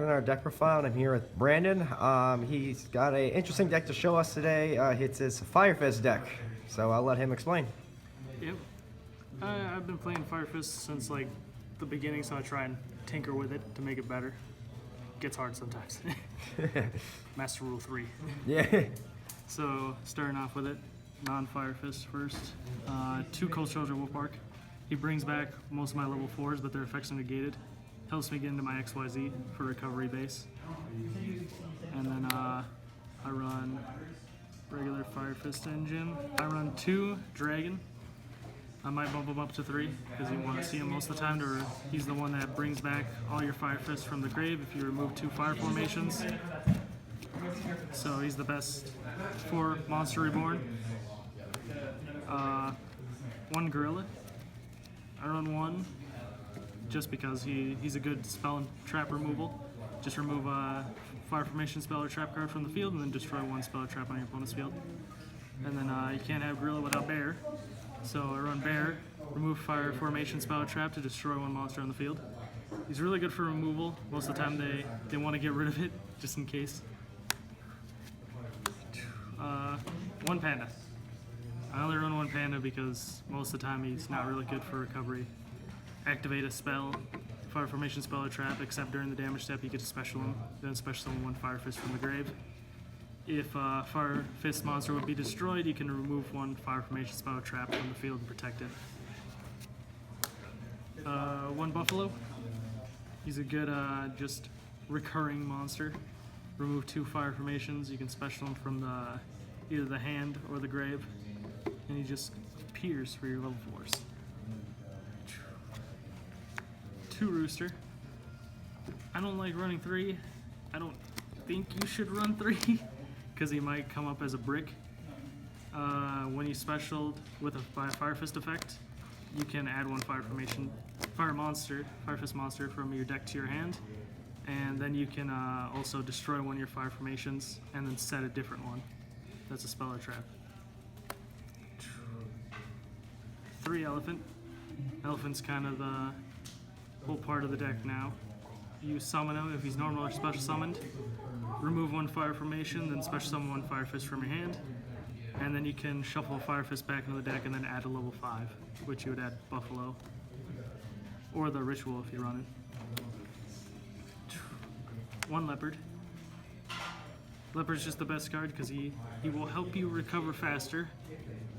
in our deck profile, and I'm here with Brandon. He's got an interesting deck to show us today. It's his Fire Fist deck, so I'll let him explain. Yep. I've been playing Fire Fist since like the beginning, so I try and tinker with it to make it better. Gets hard sometimes. Master Rule 3. Yeah. So starting off with it, non-Fire Fist first. 2 Cold Soldier Wolfbark. He brings back most of my level 4s, but their effects are negated. Helps me get into my XYZ for recovery base. And then I run regular Fire Fist engine. I run 2 Dragon. I might bump him up to 3 because you want to see him most of the time. He's the one that brings back all your Fire Fists from the grave if you remove 2 fire formations. So he's the best for Monster Reborn. 1 Gorilla. I run 1 just because he's a good spell and trap removal. Just remove a fire formation spell or trap card from the field and then destroy 1 spell or trap on your opponent's field. And then you can't have Gorilla without Bear. So I run Bear, remove fire formation spell or trap to destroy 1 monster on the field. He's really good for removal. Most of the time they want to get rid of it, just in case. 1 Panda. I only run 1 Panda because most of the time he's not really good for recovery. Activate a spell, fire formation spell or trap, except during the damage step you get to special him, then special summon 1 Fire Fist from the grave. If a Fire Fist monster would be destroyed, you can remove 1 fire formation spell or trap from the field and protect it. 1 Buffalo. He's a good just recurring monster. Remove 2 fire formations, you can special him from either the hand or the grave, and he just appears for your level 4s. 2 Rooster. I don't like running 3. I don't think you should run 3 because he might come up as a brick. When you specialed with by a Fire Fist effect, you can add 1 fire formation, Fire Fist monster from your deck to your hand, and then you can also destroy 1 of your fire formations and then set a different one. That's a spell or trap. 3 Elephant. Elephant's kind of the whole part of the deck now. You summon him if he's normal or special summoned. Remove 1 fire formation, then special summon 1 Fire Fist from your hand. And then you can shuffle a Fire Fist back into the deck and then add a level 5, which you would add Buffalo. Or the Ritual if you run it. 1 Leopard. Leopard's just the best card because he will help you recover faster.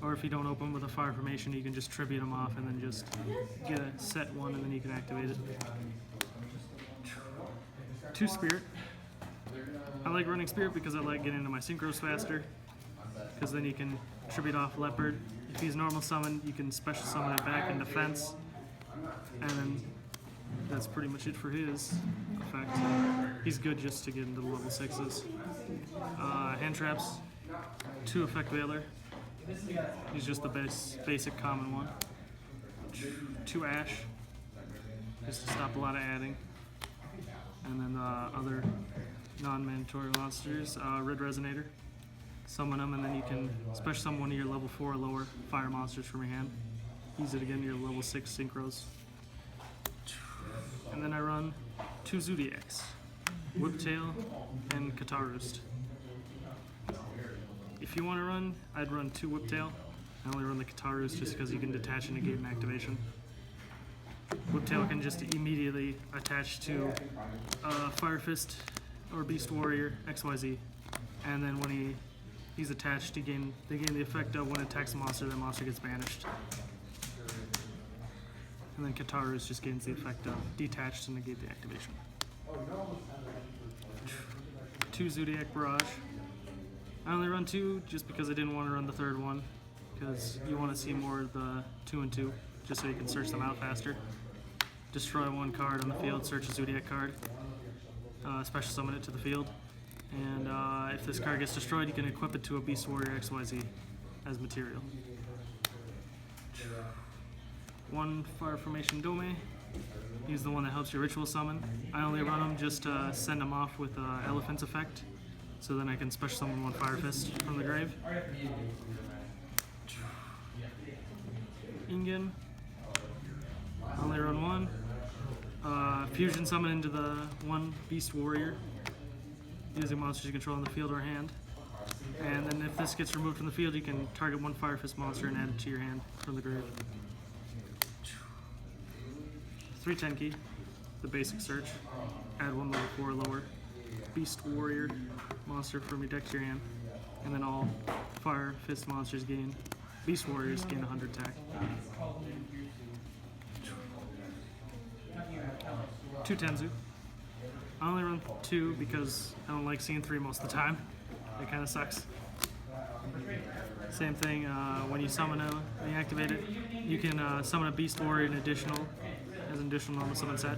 Or if you don't open with a fire formation, you can just tribute him off and then just get a set 1 and then you can activate it. 2 Spirit. I like running Spirit because I like getting into my synchros faster. Because then you can tribute off Leopard. If he's normal summoned, you can special summon it back in defense. And then that's pretty much it for his effect. He's good just to get into the level 6s. Hand traps. 2 Effect Veiler. He's just the basic common one. 2 Ash, just to stop a lot of adding. And then the other non-mandatory monsters, Red Resonator. Summon them, and then you can special summon 1 of your level 4 or lower fire monsters from your hand. Use it again to your level 6 synchros. And then I run 2 Zodiacs, Whiptail and Katarust. If you want to run, I'd run 2 Whiptail. I only run the Katarus just because you can detach and negate an activation. Whiptail can just immediately attach to Fire Fist or Beast Warrior XYZ, and then when he's attached, they gain the effect of when it attacks a monster, that monster gets banished. And then Katarus just gains the effect of detach to negate the activation. 2 Zodiac Barrage. I only run 2 just because I didn't want to run the 3rd one, because you want to see more of the 2 and 2, just so you can search them out faster. Destroy 1 card on the field, search a Zodiac card, special summon it to the field, and if this card gets destroyed, you can equip it to a Beast Warrior XYZ as material. 1 Fire Formation Dome. He's the one that helps your ritual summon. I only run him just to send him off with Elephant's effect, so then I can special summon 1 Fire Fist from the grave. Ingen. I only run 1. Fusion summon into the one Beast Warrior, using monsters you control in the field or hand. And then if this gets removed from the field, you can target one Fire Fist monster and add it to your hand from the grave. 3 Tenki, the basic search. Add one level 4 or lower Beast Warrior monster from your deck to your hand. And then all Fire Fist monsters gain, Beast Warriors gain 100 attack. 2 Tenzu. I only run 2 because I don't like seeing 3 most of the time. It kind of sucks. Same thing, when you summon when you activate it, you can summon a Beast Warrior as an additional normal summon set.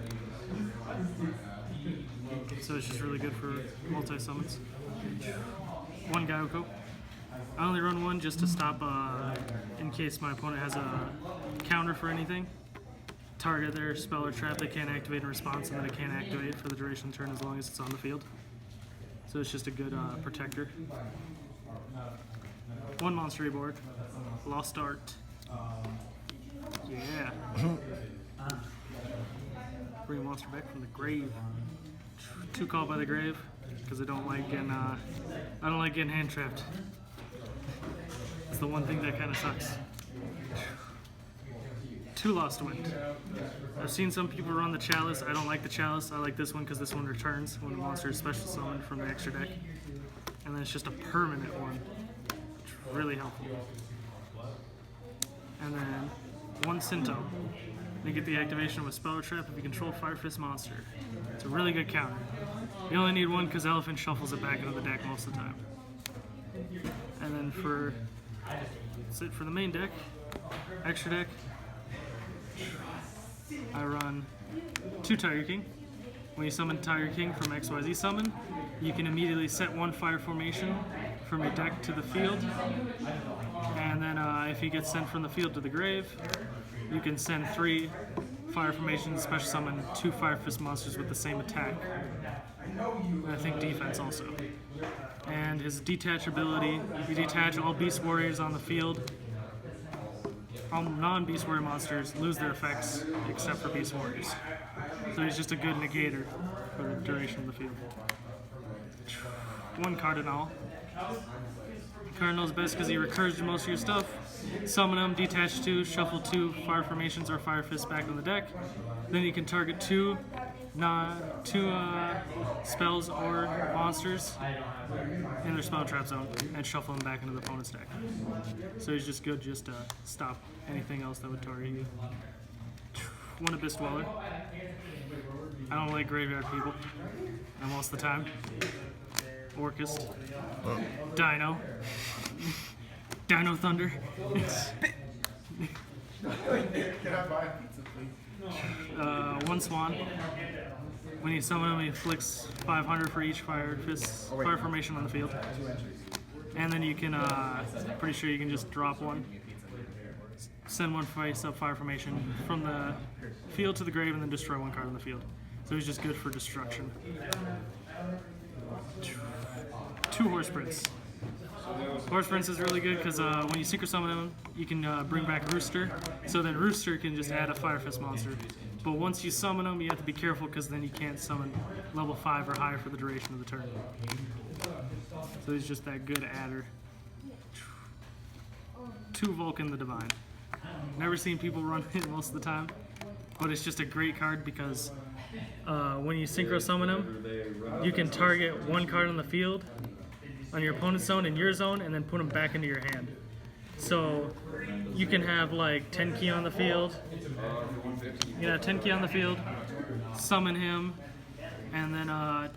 So it's just really good for multi-summons. 1 Gyoko. I only run 1 just to stop, in case my opponent has a counter for anything. Target their spell or trap they can't activate in response, and then it can't activate for the duration of the turn as long as it's on the field. So it's just a good protector. 1 monster reboard. Lost Art. Yeah. Bring a monster back from the grave. 2 Called by the Grave, because I don't like getting hand trapped. It's the one thing that kind of sucks. 2 Lost Wind. I've seen some people run the Chalice. I don't like the Chalice. I like this one because this one returns when a monster is special summoned from the extra deck. And then it's just a permanent one. It's really helpful. And then 1 Sinto. You get the activation of a spell or trap if you control Fire Fist monster. It's a really good counter. You only need 1 because Elephant shuffles it back into the deck most of the time. And then that's it for the main deck. Extra deck, I run 2 Tiger King. When you summon Tiger King from XYZ summon, you can immediately set 1 fire formation from your deck to the field. And then if he gets sent from the field to the grave, you can send 3 fire formations, special summon 2 Fire Fist monsters with the same attack. And I think defense also. And his detach ability, you detach all Beast Warriors on the field. All non-Beast Warrior monsters lose their effects except for Beast Warriors. So he's just a good negator for the duration of the field. 1 Cardinal. Cardinal's best because he recurs most of your stuff. Summon him, detach 2, shuffle 2 fire formations or Fire Fists back on the deck. Then you can target 2 spells or monsters in their spell trap zone and shuffle them back into the opponent's deck. So he's just good just to stop anything else that would target you. 1 Abyss Dweller. I don't like graveyard people, most of the time. Orcust. Dino. Dino Thunder. 1 Swan. When you summon him, he inflicts 500 for each fire formation on the field. And then you can, pretty sure you can just drop 1. Send 1 face-up fire formation from the field to the grave and then destroy 1 card on the field. So he's just good for destruction. 2 Horse Prince. Horse Prince is really good because when you Secret Summon him, you can bring back Rooster. So then Rooster can just add a Fire Fist monster. But once you summon him, you have to be careful because then you can't summon level 5 or higher for the duration of the turn. So he's just that good adder. 2 Vulcan the Divine. Never seen people run it most of the time, but it's just a great card because when you Synchro Summon him, you can target 1 card on the field, on your opponent's zone and your zone, and then put them back into your hand. So you can have like 10 key on the field. You can have 10 key on the field, summon him, and then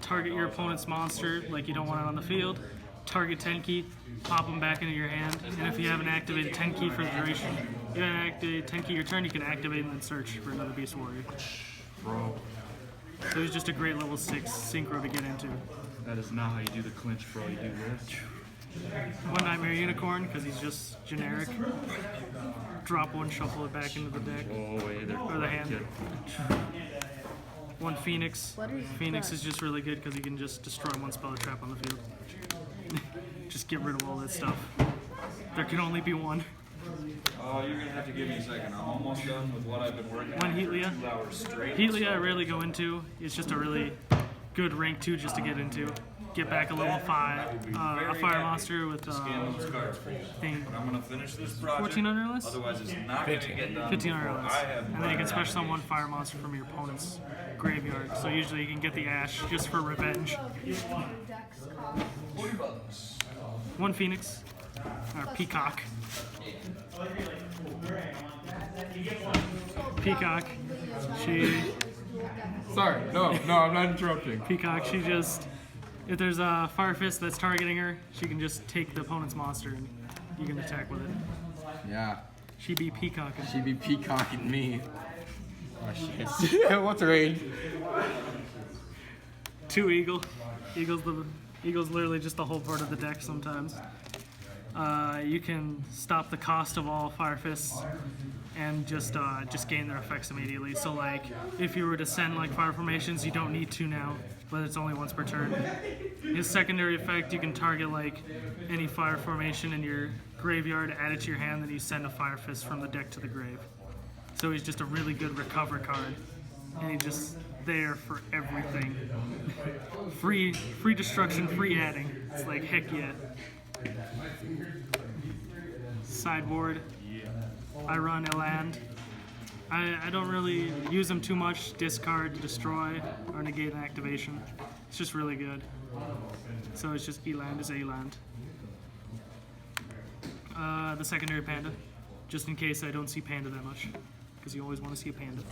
target your opponent's monster like you don't want it on the field. Target 10 key, pop them back into your hand, and if you haven't activated 10 key for the duration, you haven't activated 10 key your turn, you can activate and then search for another Beast Warrior. Bro, So he's just a great level 6 synchro to get into. that is not how you do the clinch, bro. You do this. 1 Nightmare Unicorn, because he's just generic. Drop 1, shuffle it back into the deck. Oh, wait, there. Or the hand. Kid. 1 Phoenix. What is Phoenix that? is just really good because you can just destroy 1 spell or trap on the field. Just get rid of all that stuff. There can only be 1. Oh, you're gonna have to give me a second. I'm almost done with what I've been working One on Heatlia. for 2 hours straight. Heatlia I rarely go into. It's just a really good rank 2 just to get into. Get back a level 5. A fire monster with Scan those cards for you. thing. But I'm gonna finish this project. 1400 or less? Otherwise, it's not gonna get done. 1500 or before less. I have And then you can special summon one fire monster from your opponent's graveyard. So usually you can get the Ash just for revenge. One Phoenix. Or Peacock. Peacock. She... Sorry, no, I'm not interrupting. Peacock, she just... If there's a Fire Fist that's targeting her, she can just take the opponent's monster and you can attack with it. Yeah, She be peacocking. she be peacocking me. Oh shit. What's her range? 2 Eagle. Eagle's literally just the whole part of the deck sometimes. You can stop the cost of all Fire Fists and just gain their effects immediately. So like, if you were to send like fire formations, you don't need to now, but it's only once per turn. His secondary effect, you can target like any fire formation in your graveyard, add it to your hand, then you send a Fire Fist from the deck to the grave. So he's just a really good recover card, and he's just there for everything. free destruction, free adding. It's like heck yeah. Sideboard. I run Eland. I don't really use them too much. Discard, destroy, or negate an activation. It's just really good. So it's just Eland is Eland. The secondary Panda, just in case I don't see Panda that much, because you always want to see a Panda.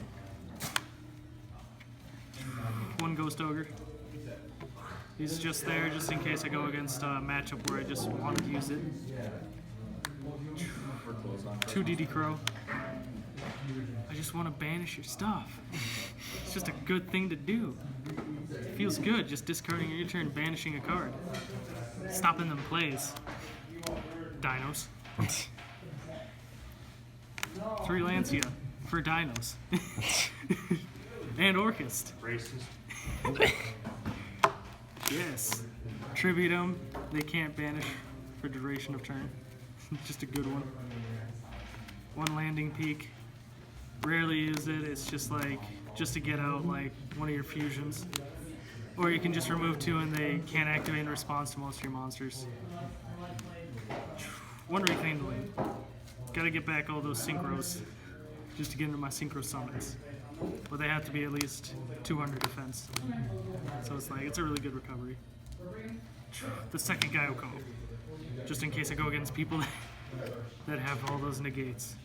One Ghost Ogre. He's just there just in case I go against a matchup where I just want to use it. 2 DD Crow. I just want to banish your stuff. It's just a good thing to do. It feels good just discarding your turn, banishing a card. Stopping them plays. Dinos. 3 Lancia for Dinos. And Orchist. Racist. Yes. Tribute them. They can't banish for duration of turn. Just a good one. 1 Landing Peak. Rarely use it. It's just like, just to get out like one of your fusions. Or you can just remove 2 and they can't activate in response to most of your monsters. 1 Rekindling. Gotta get back all those synchros just to get into my synchro summons. But they have to be at least 200 defense. So it's like, it's a really good recovery. The second Gyoko. Just in case I go against people that have all those negates.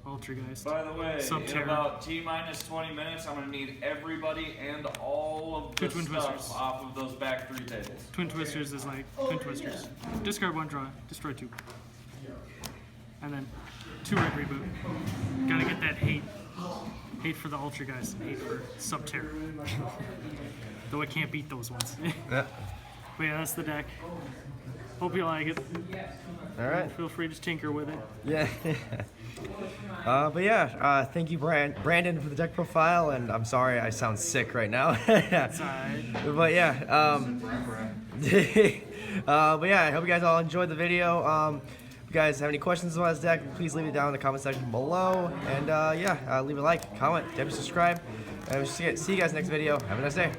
Ultrageist. By the way, in Subterra. about T-minus 20 minutes, I'm gonna need everybody and all of the Twin stuff Twisters. off of those back 3 tables. Twin Twisters is like Twin Twisters. Discard 1, draw, destroy 2. And then 2 red reboot. Gotta get that hate. Hate for the Ultrageist and hate for Subterra. Though I can't beat those ones. Yeah. But yeah, that's the deck. Hope you like it. All right. Feel free to tinker with it. Yeah. But yeah, thank you, Brandon, for the deck profile, and I'm sorry I sound sick right now. It's alright. But yeah, but yeah, I hope you guys all enjoyed the video. If you guys have any questions about this deck, please leave it down in the comment section below. And yeah, leave a like, comment, definitely subscribe. And we'll see you guys next video. Have a nice day.